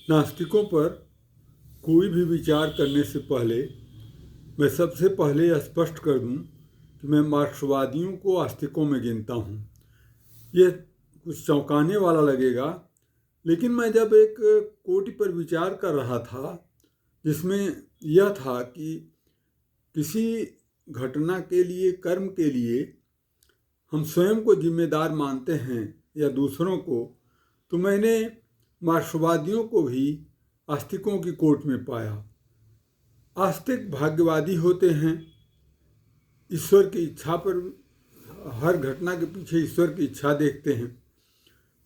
नास्तिकों पर कोई भी विचार करने से पहले मैं सबसे पहले यह स्पष्ट कर दूं कि मैं मार्क्सवादियों को आस्तिकों में गिनता हूं। ये कुछ चौंकाने वाला लगेगा, लेकिन मैं जब एक कोटि पर विचार कर रहा था जिसमें यह था कि किसी घटना के लिए, कर्म के लिए हम स्वयं को जिम्मेदार मानते हैं या दूसरों को, तो मैंने मार्क्सवादियों को भी आस्तिकों की कोट में पाया। आस्तिक भाग्यवादी होते हैं, ईश्वर की इच्छा पर, हर घटना के पीछे ईश्वर की इच्छा देखते हैं।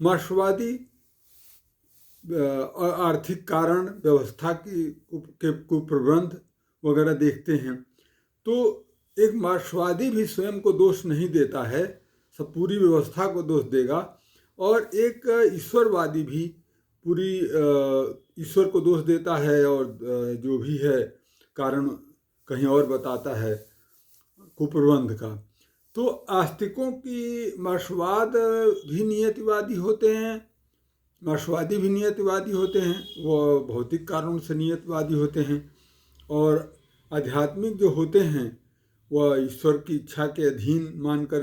मार्क्सवादी आर्थिक कारण, व्यवस्था की कुप्रबंध वगैरह देखते हैं। तो एक मार्क्सवादी भी स्वयं को दोष नहीं देता है, सब पूरी व्यवस्था को दोष देगा। और एक ईश्वरवादी भी पूरी ईश्वर को दोष देता है और जो भी है कारण कहीं और बताता है कुप्रबंध का। तो आस्तिकों की मार्क्सवाद भी नियतिवादी होते हैं, मार्क्सवादी भी नियतिवादी होते हैं, वो भौतिक कारणों से नियतिवादी होते हैं। और आध्यात्मिक जो होते हैं वह ईश्वर की इच्छा के अधीन मानकर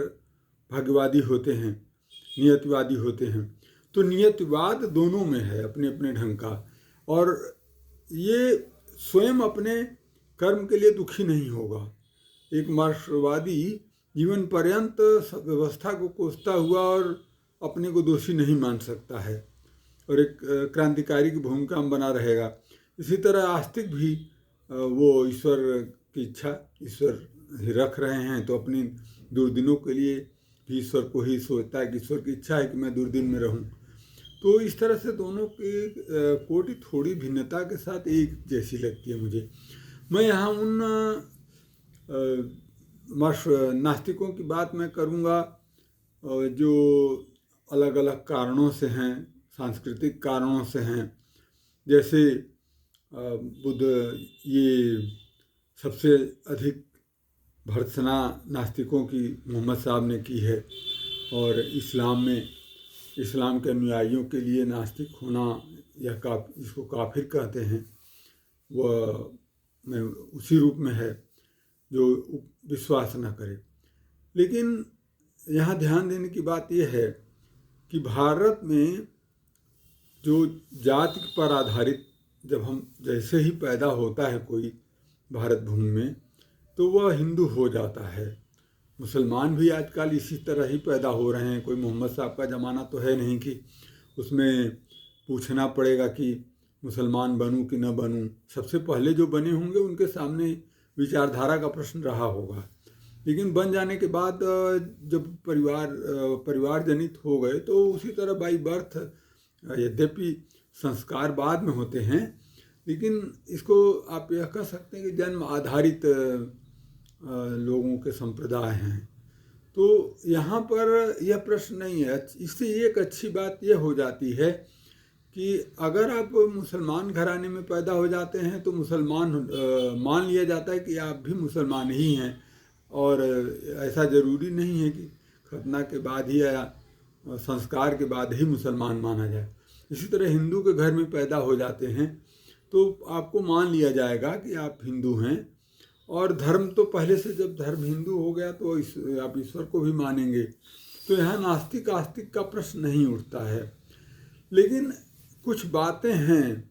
भाग्यवादी होते हैं, नियतिवादी होते हैं। तो नियतिवाद दोनों में है अपने अपने ढंग का। और ये स्वयं अपने कर्म के लिए दुखी नहीं होगा। एक मार्क्सवादी जीवन पर्यंत व्यवस्था को कोसता हुआ और अपने को दोषी नहीं मान सकता है और एक क्रांतिकारी की भूमिका में बना रहेगा। इसी तरह आस्तिक भी वो ईश्वर की इच्छा, ईश्वर ही रख रहे हैं तो अपनी दुर्दिनों के लिए भी ईश्वर को ही सोचता है कि ईश्वर की इच्छा है कि मैं दुर्दिन में रहूं। तो इस तरह से दोनों की कोटि थोड़ी भिन्नता के साथ एक जैसी लगती है मुझे। मैं यहाँ उन नास्तिकों की बात मैं करूँगा जो अलग अलग कारणों से हैं, सांस्कृतिक कारणों से हैं। जैसे बुद्ध, ये सबसे अधिक भर्त्सना नास्तिकों की मोहम्मद साहब ने की है। और इस्लाम में, इस्लाम के अनुयायियों के लिए नास्तिक होना या इसको काफिर कहते हैं, वह में उसी रूप में है जो विश्वास न करे। लेकिन यहाँ ध्यान देने की बात यह है कि भारत में जो जाति पर आधारित, जब हम जैसे ही पैदा होता है कोई भारत भूमि में तो वह हिंदू हो जाता है। मुसलमान भी आजकल इसी तरह ही पैदा हो रहे हैं। कोई मोहम्मद साहब का ज़माना तो है नहीं कि उसमें पूछना पड़ेगा कि मुसलमान बनूं कि न बनूं। सबसे पहले जो बने होंगे उनके सामने विचारधारा का प्रश्न रहा होगा। लेकिन बन जाने के बाद जब परिवार जनित हो गए तो उसी तरह बाई बर्थ, यद्यपि संस्कार बाद में होते हैं, लेकिन इसको आप यह कह सकते हैं कि जन्म आधारित लोगों के संप्रदाय हैं। तो यहाँ पर यह प्रश्न नहीं है। इससे एक अच्छी बात यह हो जाती है कि अगर आप मुसलमान घराने में पैदा हो जाते हैं तो मुसलमान मान लिया जाता है कि आप भी मुसलमान ही हैं। और ऐसा ज़रूरी नहीं है कि खतना के बाद ही या संस्कार के बाद ही मुसलमान माना जाए। इसी तरह हिंदू के घर में पैदा हो जाते हैं तो आपको मान लिया जाएगा कि आप हिंदू हैं। और धर्म तो पहले से, जब धर्म हिंदू हो गया तो आप ईश्वर को भी मानेंगे। तो यहाँ नास्तिक आस्तिक का प्रश्न नहीं उठता है। लेकिन कुछ बातें हैं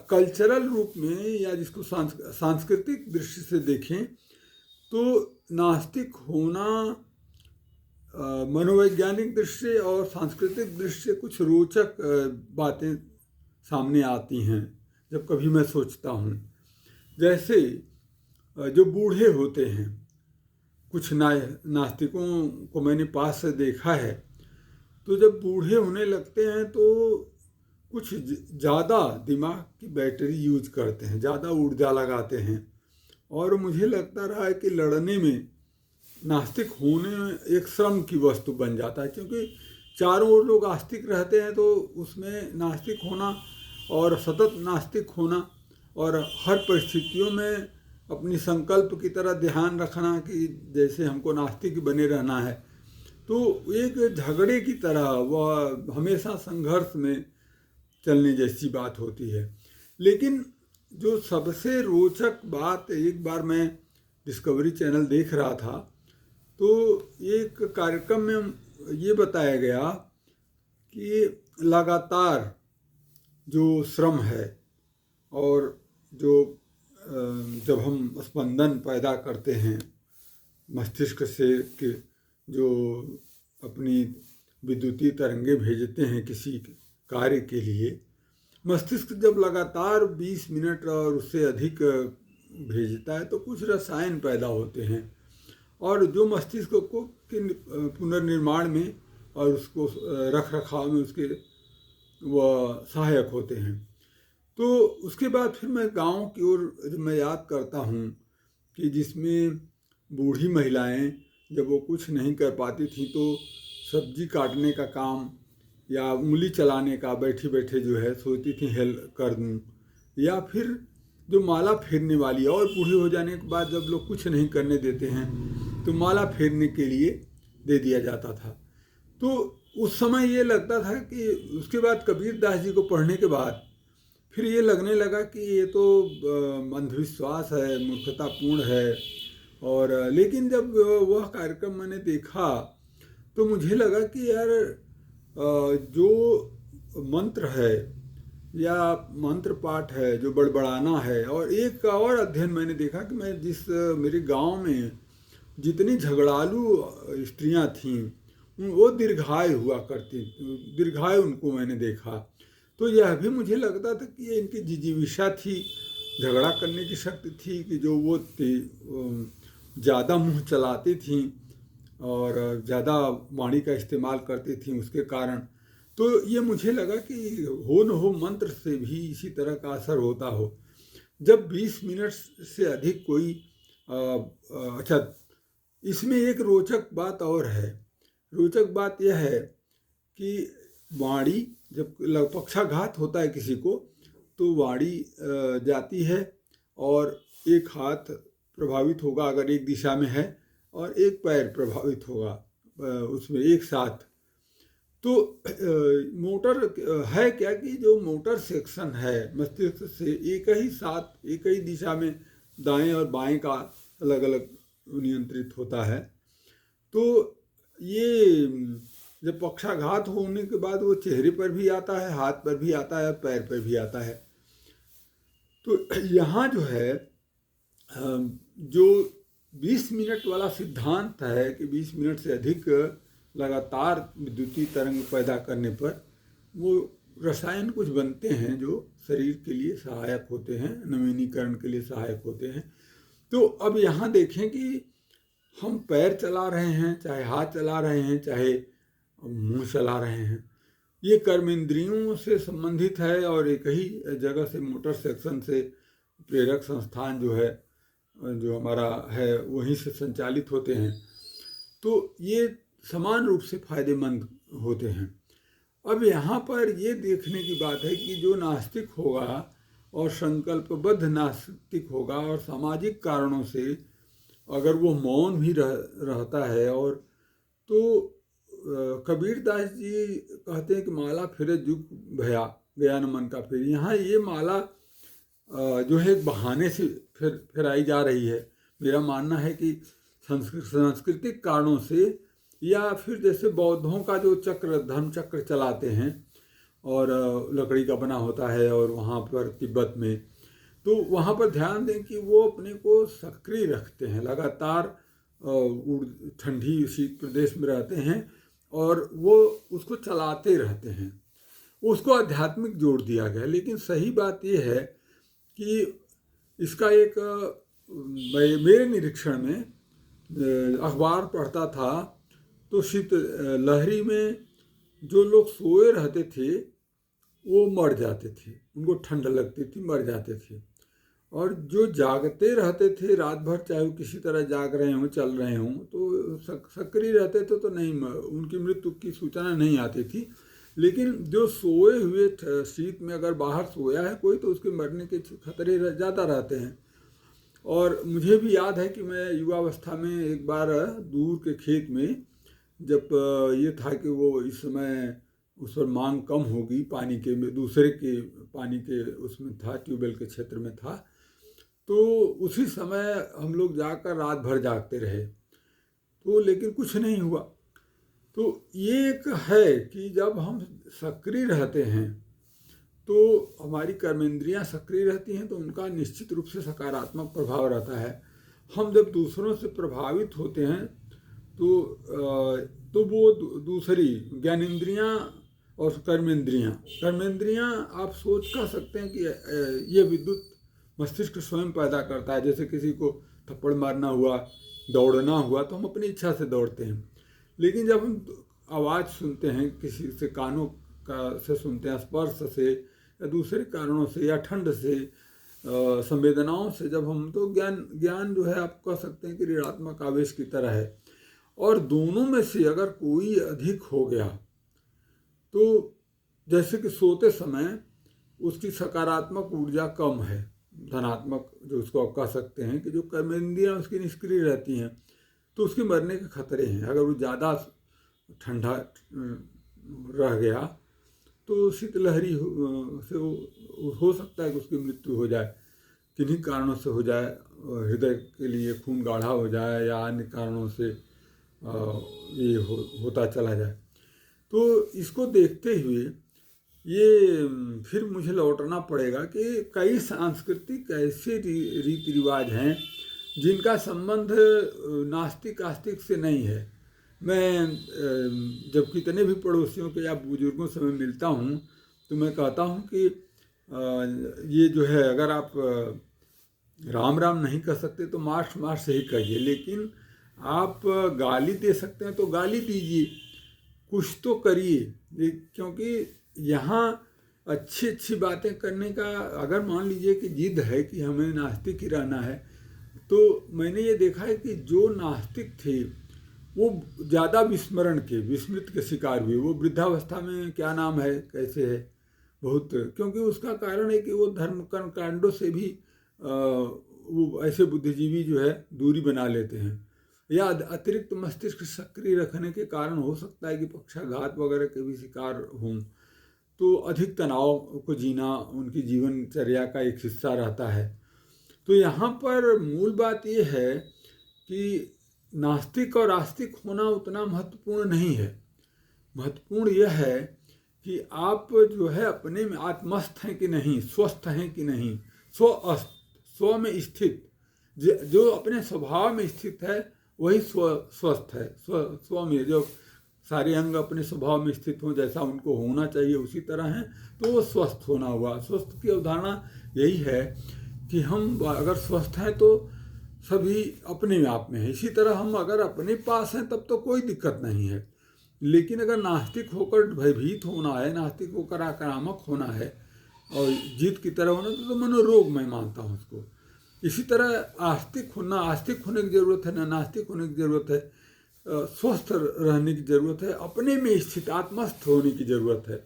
कल्चरल रूप में, या जिसको सांस्कृतिक दृष्टि से देखें तो नास्तिक होना मनोवैज्ञानिक दृष्टि और सांस्कृतिक दृष्टि से कुछ रोचक बातें सामने आती हैं जब कभी मैं सोचता हूँ। जैसे जो बूढ़े होते हैं, कुछ नास्तिकों को मैंने पास से देखा है, तो जब बूढ़े होने लगते हैं तो कुछ ज़्यादा दिमाग की बैटरी यूज करते हैं, ज़्यादा ऊर्जा लगाते हैं। और मुझे लगता रहा है कि लड़ने में नास्तिक होने एक श्रम की वस्तु बन जाता है, क्योंकि चारों ओर लोग आस्तिक रहते हैं तो उसमें नास्तिक होना और सतत नास्तिक होना और हर परिस्थितियों में अपनी संकल्प की तरह ध्यान रखना कि जैसे हमको नास्तिक बने रहना है, तो एक झगड़े की तरह वह हमेशा संघर्ष में चलने जैसी बात होती है। लेकिन जो सबसे रोचक बात, एक बार मैं डिस्कवरी चैनल देख रहा था, तो एक कार्यक्रम में ये बताया गया कि लगातार जो श्रम है और जो जब हम स्पंदन पैदा करते हैं मस्तिष्क से, कि जो अपनी विद्युतीय तरंगे भेजते हैं किसी कार्य के लिए, मस्तिष्क जब लगातार 20 मिनट और उससे अधिक भेजता है तो कुछ रसायन पैदा होते हैं, और जो मस्तिष्क को पुनर्निर्माण में और उसको रख रखाव में उसके वह सहायक होते हैं। तो उसके बाद फिर मैं गांव की ओर मैं याद करता हूँ कि जिसमें बूढ़ी महिलाएं जब वो कुछ नहीं कर पाती थी तो सब्जी काटने का काम या उंगली चलाने का बैठे बैठे जो है सोचती थी हेल्प कर दूँ, या फिर जो माला फेरने वाली, और बूढ़ी हो जाने के बाद जब लोग कुछ नहीं करने देते हैं तो माला फेरने के लिए दे दिया जाता था। तो उस समय ये लगता था कि उसके बाद कबीर दास जी को पढ़ने के बाद फिर ये लगने लगा कि ये तो अंधविश्वास है, मूर्खतापूर्ण है। और लेकिन जब वह कार्यक्रम मैंने देखा तो मुझे लगा कि यार जो मंत्र है या मंत्र पाठ है जो बड़बड़ाना है, और एक और अध्ययन मैंने देखा कि मैं जिस मेरे गांव में जितनी झगड़ालू स्त्रियां थीं वो दीर्घायु हुआ करती, दीर्घायु उनको मैंने देखा। तो यह भी मुझे लगता था कि ये इनकी जिजीविषा थी, झगड़ा करने की शक्ति थी, कि जो वो ज़्यादा मुंह चलाती थी और ज़्यादा वाणी का इस्तेमाल करती थी उसके कारण। तो ये मुझे लगा कि हो न हो मंत्र से भी इसी तरह का असर होता हो। जब 20 मिनट से अधिक कोई अच्छा, इसमें एक रोचक बात और है। रोचक बात यह है कि वाणी जब पक्षाघात होता है किसी को तो वाणी जाती है और एक हाथ प्रभावित होगा अगर एक दिशा में है, और एक पैर प्रभावित होगा उसमें एक साथ। तो मोटर है क्या कि जो मोटर सेक्शन है मस्तिष्क से एक ही साथ एक ही दिशा में दाएं और बाएं का अलग अलग नियंत्रित होता है। तो ये जब पक्षाघात होने के बाद वो चेहरे पर भी आता है, हाथ पर भी आता है, पैर पर भी आता है। तो यहाँ जो है जो 20 मिनट वाला सिद्धांत है कि 20 मिनट से अधिक लगातार विद्युतीय तरंग पैदा करने पर वो रसायन कुछ बनते हैं जो शरीर के लिए सहायक होते हैं, नवीनीकरण के लिए सहायक होते हैं। तो अब यहाँ देखें कि हम पैर चला रहे हैं, चाहे हाथ चला रहे हैं, चाहे मुंह चला रहे हैं, ये कर्म इंद्रियों से संबंधित है और एक ही जगह से मोटर सेक्शन से प्रेरक संस्थान जो है जो हमारा है वहीं से संचालित होते हैं। तो ये समान रूप से फायदेमंद होते हैं। अब यहाँ पर ये देखने की बात है कि जो नास्तिक होगा और संकल्पबद्ध नास्तिक होगा और सामाजिक कारणों से अगर वो मौन भी रहता है, और तो कबीर दास जी कहते हैं कि माला फिरे जुग भया गया न मन का फिर। यहाँ ये माला जो है एक बहाने से फिराई जा रही है। मेरा मानना है कि सांस्कृतिक कारणों से, या फिर जैसे बौद्धों का जो चक्र धर्म चक्र चलाते हैं और लकड़ी का बना होता है, और वहाँ पर तिब्बत में तो वहाँ पर ध्यान दें कि वो अपने को सक्रिय रखते हैं, लगातार ठंडी शीत प्रदेश में रहते हैं और वो उसको चलाते रहते हैं। उसको आध्यात्मिक जोड़ दिया गया। लेकिन सही बात ये है कि इसका एक मेरे निरीक्षण में अखबार पढ़ता था तो शीत लहरी में जो लोग सोए रहते थे वो मर जाते थे, उनको ठंड लगती थी, मर जाते थे। और जो जागते रहते थे रात भर, चाहे वो किसी तरह जाग रहे हों, चल रहे हों, तो सक्रिय रहते थे तो नहीं, उनकी मृत्यु की सूचना नहीं आती थी। लेकिन जो सोए हुए शीत में अगर बाहर सोया है कोई तो उसके मरने के खतरे ज़्यादा रहते हैं। और मुझे भी याद है कि मैं युवावस्था में एक बार दूर के खेत में, जब ये था कि वो इस समय उस पर मांग कम होगी पानी के, दूसरे के पानी के उसमें था, ट्यूबवेल के क्षेत्र में था। तो उसी समय हम लोग जाकर रात भर जागते रहे, तो लेकिन कुछ नहीं हुआ। तो ये एक है कि जब हम सक्रिय रहते हैं तो हमारी कर्मेंद्रियां सक्रिय रहती हैं, तो उनका निश्चित रूप से सकारात्मक प्रभाव रहता है। हम जब दूसरों से प्रभावित होते हैं तो वो दूसरी ज्ञानेंद्रियां और कर्मेंद्रियां आप सोच कर सकते हैं कि ये विद्युत मस्तिष्क स्वयं पैदा करता है। जैसे किसी को थप्पड़ मारना हुआ, दौड़ना हुआ, तो हम अपनी इच्छा से दौड़ते हैं। लेकिन जब हम आवाज़ सुनते हैं, किसी से कानों का से सुनते हैं, स्पर्श से या दूसरे कारणों से या ठंड से, संवेदनाओं से, जब हम, तो ज्ञान जो है आप कह सकते हैं कि ऋणात्मक आवेश की तरह है। और दोनों में से अगर कोई अधिक हो गया तो जैसे कि सोते समय उसकी सकारात्मक ऊर्जा कम है, धनात्मक जो उसको आप कह सकते हैं कि जो कर्मेंद्रियां उसकी निष्क्रिय रहती हैं, तो उसके मरने के खतरे हैं। अगर वो ज़्यादा ठंडा रह गया तो शीतलहरी से हो सकता है कि उसकी मृत्यु हो जाए, किन्हीं कारणों से हो जाए, हृदय के लिए खून गाढ़ा हो जाए या अन्य कारणों से ये होता चला जाए। तो इसको देखते हुए ये फिर मुझे लौटना पड़ेगा कि कई सांस्कृतिक ऐसे रीति रिवाज हैं जिनका संबंध नास्तिक आस्तिक से नहीं है। मैं जब कितने भी पड़ोसियों के या बुजुर्गों से मैं मिलता हूँ तो मैं कहता हूँ कि ये जो है, अगर आप राम राम नहीं कर सकते तो मार्श से ही कहिए, लेकिन आप गाली दे सकते हैं तो गाली दीजिए, कुछ तो करिए। क्योंकि यहाँ अच्छी अच्छी बातें करने का, अगर मान लीजिए कि जिद है कि हमें नास्तिक ही रहना है, तो मैंने ये देखा है कि जो नास्तिक थे वो ज़्यादा विस्मृत के शिकार हुए। वो वृद्धावस्था में क्या नाम है, कैसे है, बहुत, क्योंकि उसका कारण है कि वो धर्म कर्मकांडों से भी वो ऐसे बुद्धिजीवी जो है दूरी बना लेते हैं, या अतिरिक्त मस्तिष्क सक्रिय रखने के कारण हो सकता है कि पक्षाघात वगैरह के भी शिकार हों। तो अधिक तनाव को जीना उनकी जीवनचर्या का एक हिस्सा रहता है। तो यहाँ पर मूल बात ये है कि नास्तिक और आस्तिक होना उतना महत्वपूर्ण नहीं है। महत्वपूर्ण यह है कि आप जो है अपने में आत्मस्थ हैं कि नहीं, स्वस्थ हैं कि नहीं, स्व में स्थित, जो अपने स्वभाव में स्थित है वही स्वस्थ है। स्व में जो सारे अंग अपने स्वभाव में स्थित हों, जैसा उनको होना चाहिए उसी तरह हैं, तो वो स्वस्थ होना हुआ। स्वस्थ की अवधारणा यही है कि हम अगर स्वस्थ हैं तो सभी अपने आप में है। इसी तरह हम अगर अपने पास हैं तब तो कोई दिक्कत नहीं है। लेकिन अगर नास्तिक होकर भयभीत होना है, नास्तिक होकर आक्रामक होना है और जीत की तरह होना, तो मनोरोग मैं मानता हूँ उसको। इसी तरह आस्तिक होने की ज़रूरत है, ना नास्तिक होने की ज़रूरत है। स्वस्थ रहने की ज़रूरत है, अपने में स्थित आत्मस्थ होने की ज़रूरत है,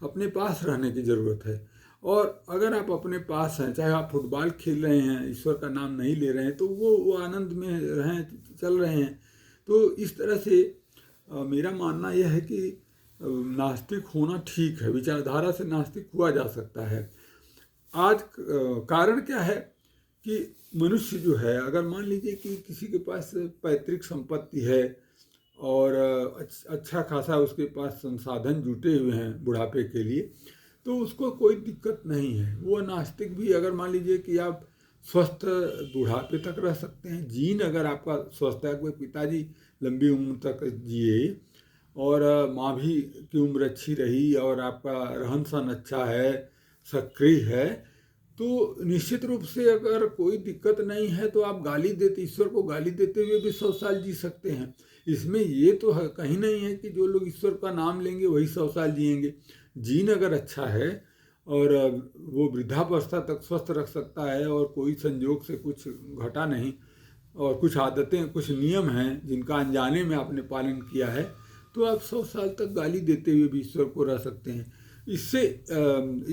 अपने पास रहने की ज़रूरत है। और अगर आप अपने पास हैं, चाहे आप फुटबॉल खेल रहे हैं, ईश्वर का नाम नहीं ले रहे हैं, तो वो आनंद में रहें, चल रहे हैं। तो इस तरह से मेरा मानना यह है कि नास्तिक होना ठीक है, विचारधारा से नास्तिक हुआ जा सकता है। आज कारण क्या है कि मनुष्य जो है, अगर मान लीजिए कि किसी के पास पैतृक संपत्ति है और अच्छा खासा उसके पास संसाधन जुटे हुए हैं बुढ़ापे के लिए, तो उसको कोई दिक्कत नहीं है। वो नास्तिक भी, अगर मान लीजिए कि आप स्वस्थ बुढ़ापे तक रह सकते हैं, जीन अगर आपका स्वस्थ है, कोई पिताजी लंबी उम्र तक जिए और माँ भी की उम्र अच्छी रही और आपका रहन सहन अच्छा है, सक्रिय है, तो निश्चित रूप से अगर कोई दिक्कत नहीं है तो आप ईश्वर को गाली देते हुए भी 100 साल जी सकते हैं। इसमें ये तो कहीं नहीं है कि जो लोग ईश्वर का नाम लेंगे वही 100 साल जिएंगे। जीन अगर अच्छा है और वो वृद्धावस्था तक स्वस्थ रख सकता है और कोई संयोग से कुछ घटा नहीं, और कुछ आदतें, कुछ नियम हैं जिनका अनजाने में आपने पालन किया है, तो आप 100 साल तक गाली देते हुए भी ईश्वर को रह सकते हैं। इससे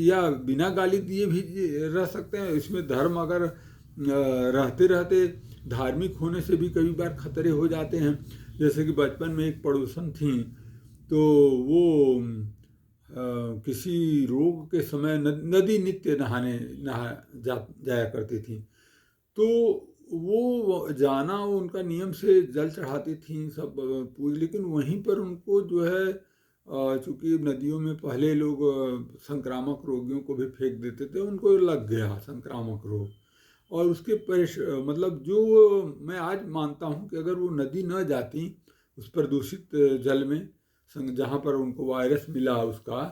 या बिना गाली दिए भी रह सकते हैं। इसमें धर्म अगर रहते रहते धार्मिक होने से भी कई बार खतरे हो जाते हैं। जैसे कि बचपन में एक पड़ोसन थी, तो वो किसी रोग के समय नदी नित्य जाया करती थी। तो वो जाना, वो उनका नियम से जल चढ़ाती थी सब पूज, लेकिन वहीं पर उनको जो है चूँकि नदियों में पहले लोग संक्रामक रोगियों को भी फेंक देते थे, उनको लग गया संक्रामक रोग। और उसके मतलब जो मैं आज मानता हूँ कि अगर वो नदी न जाती उस प्रदूषित जल में, जहाँ पर उनको वायरस मिला उसका,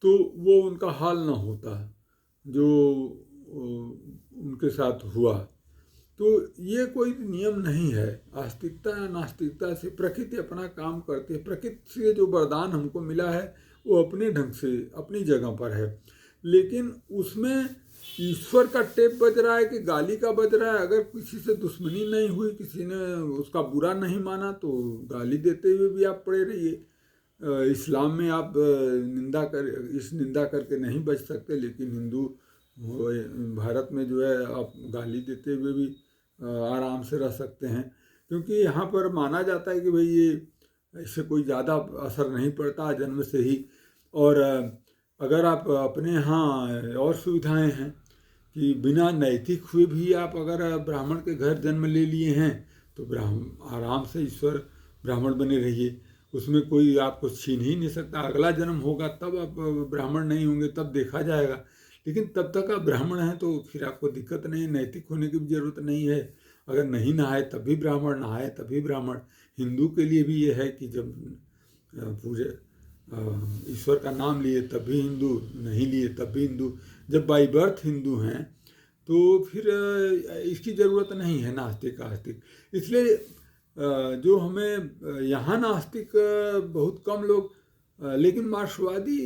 तो वो उनका हाल न होता जो उनके साथ हुआ। तो ये कोई नियम नहीं है। आस्तिकता या नास्तिकता से प्रकृति अपना काम करती है। प्रकृति से जो वरदान हमको मिला है वो अपने ढंग से अपनी जगह पर है, लेकिन उसमें ईश्वर का टेप बज रहा है कि गाली का बज रहा है। अगर किसी से दुश्मनी नहीं हुई, किसी ने उसका बुरा नहीं माना, तो गाली देते हुए भी आप पड़े रहिए। इस्लाम में आप निंदा करके नहीं बच सकते, लेकिन हिंदू भारत में जो है आप गाली देते हुए भी आराम से रह सकते हैं, क्योंकि यहाँ पर माना जाता है कि भाई ये इससे कोई ज़्यादा असर नहीं पड़ता जन्म से ही। और अगर आप अपने यहाँ और सुविधाएं हैं कि बिना नैतिक हुए भी आप अगर ब्राह्मण के घर जन्म ले लिए हैं तो आराम से ईश्वर ब्राह्मण बने रहिए, उसमें कोई आपको छीन ही नहीं सकता। अगला जन्म होगा तब आप ब्राह्मण नहीं होंगे, तब देखा जाएगा, लेकिन तब तक आप ब्राह्मण हैं तो फिर आपको दिक्कत नहीं, नैतिक होने की भी जरूरत नहीं है। अगर नहीं नहाए तब भी ब्राह्मण, नहाए तब भी ब्राह्मण। हिंदू के लिए भी ये है कि जब पूरे ईश्वर का नाम लिए तब भी हिंदू, नहीं लिए तब भी हिंदू। जब बाई बर्थ हिंदू हैं तो फिर इसकी ज़रूरत नहीं है नास्तिक आस्तिक। इसलिए जो हमें यहाँ नास्तिक बहुत कम लोग, लेकिन मार्क्सवादी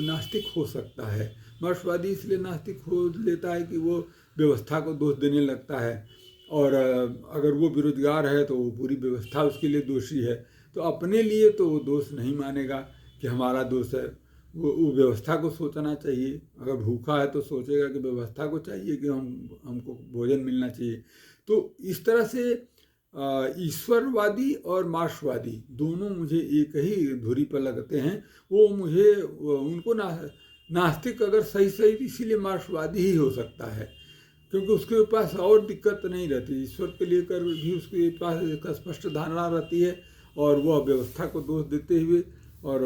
नास्तिक हो सकता है। मार्क्सवादी इसलिए नास्तिक हो लेता है कि वो व्यवस्था को दोष देने लगता है, और अगर वो बेरोजगार है तो वो पूरी व्यवस्था उसके लिए दोषी है। तो अपने लिए तो वो दोष नहीं मानेगा कि हमारा दोष है, वो व्यवस्था को सोचना चाहिए। अगर भूखा है तो सोचेगा कि व्यवस्था को चाहिए कि हमको भोजन मिलना चाहिए। तो इस तरह से ईश्वरवादी और मार्क्सवादी दोनों मुझे एक ही धुरी पर लगते हैं। वो मुझे उनको नास्तिक अगर सही इसीलिए मार्क्सवादी ही हो सकता है, क्योंकि उसके पास और दिक्कत नहीं रहती। ईश्वर के लेकर भी उसके पास एक स्पष्ट धारणा रहती है, और वह व्यवस्था को दोष देते हुए और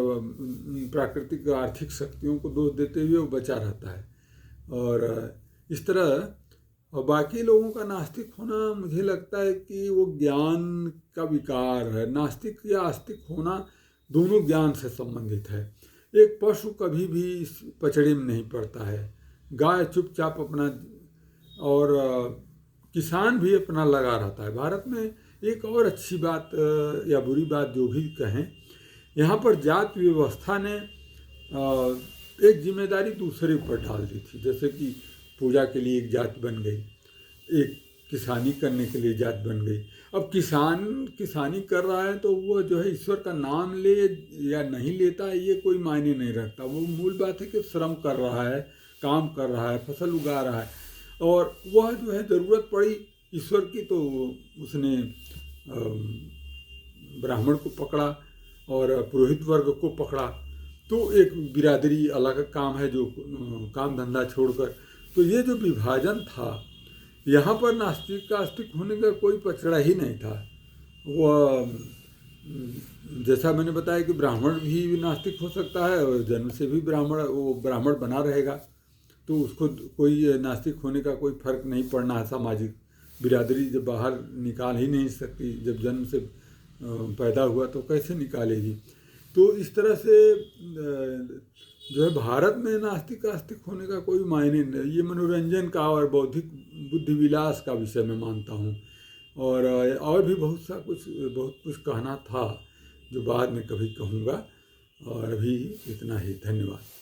प्राकृतिक आर्थिक शक्तियों को दोष देते हुए वो बचा रहता है। और इस तरह और बाकी लोगों का नास्तिक होना मुझे लगता है कि वो ज्ञान का विकार है। नास्तिक या आस्तिक होना दोनों ज्ञान से संबंधित है। एक पशु कभी भी इस पचड़े में नहीं पड़ता है। गाय चुपचाप अपना, और किसान भी अपना लगा रहता है। भारत में एक और अच्छी बात या बुरी बात जो भी कहें, यहाँ पर जात व्यवस्था ने एक जिम्मेदारी दूसरे ऊपर डाल दी थी। जैसे कि पूजा के लिए एक जात बन गई, एक किसानी करने के लिए जात बन गई। अब किसान किसानी कर रहा है तो वो जो है ईश्वर का नाम ले या नहीं लेता है ये कोई मायने नहीं रखता। वो मूल बात है कि श्रम कर रहा है, काम कर रहा है, फसल उगा रहा है, और वह जो है ज़रूरत पड़ी ईश्वर की तो उसने ब्राह्मण को पकड़ा और पुरोहित वर्ग को पकड़ा। तो एक बिरादरी अलग काम है जो काम धंधा छोड़कर। तो ये जो विभाजन था, यहाँ पर नास्तिक का आस्तिक होने का कोई पचड़ा ही नहीं था। वह जैसा मैंने बताया कि ब्राह्मण भी नास्तिक हो सकता है और जन्म से भी वो ब्राह्मण बना रहेगा, तो उसको कोई नास्तिक होने का कोई फर्क नहीं पड़ना है। सामाजिक बिरादरी जब बाहर निकाल ही नहीं सकती, जब जन्म से पैदा हुआ तो कैसे निकालेगी। तो इस तरह से जो है भारत में नास्तिक आस्तिक होने का कोई मायने नहीं। ये मनोरंजन का और बौद्धिक बुद्धि विलास का विषय मैं मानता हूँ। और भी बहुत कुछ कहना था जो बाद में कभी कहूँगा, और अभी इतना ही। धन्यवाद।